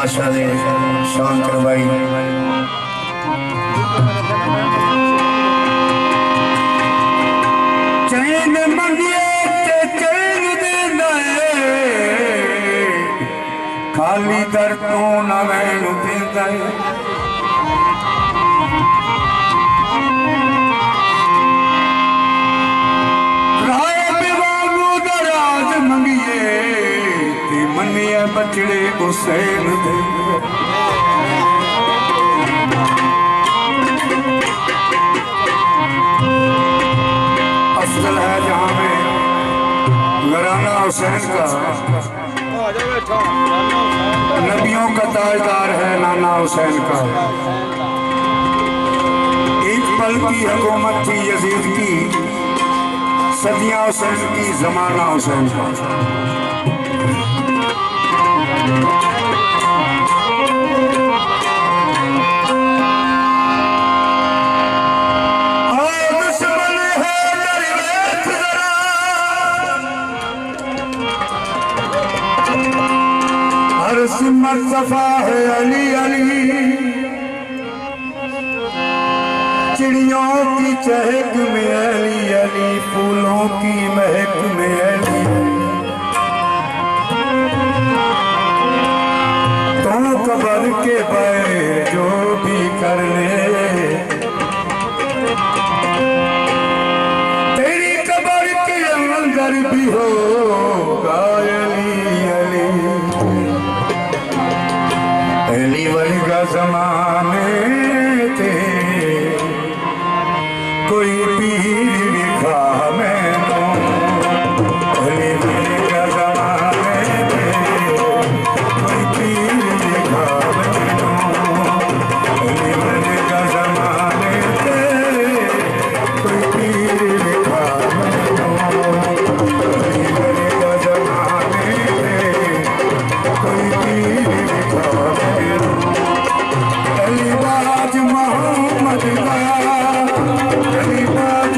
पातशाह ने शान करवाई। चैन मंगिए ते चैन देंदा है, खाली दर तो ना मैनू देंदा है। बचड़े हुसैन दे अफजल है जहां में घराना हुसैन का, नबियों का ताजदार है नाना हुसैन का। एक पल की हुकूमत थी यजीद की, सदियां हुसैन की, जमाना हुसैन का। सिमत सफा है अली अली, चिड़ियों की चहक में अली अली, फूलों की महक में अली। तो कबर के पैर जो भी कर ले, तेरी कबर के अंदर भी होगा अली अली। अली वर्गा ज़माने थे कोई पीर दिखा मैनू, अली वर्गा ज़माने थे कोई पीर दिखा मैनू, अली वर्गा ज़माने थे कोई पीर दिखा मैनू, अली वर्गा ज़माने थे कोई पीर दिखा मैनू। अलीबाज मोहम्मद दा, अलीबाज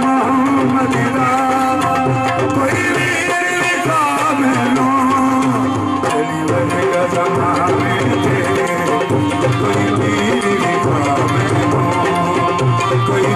मोहम्मद दा, कोई वीर दिखा मैनू, अली वर्गा ज़माने थे कोई पीर दिखा मैनू। कोई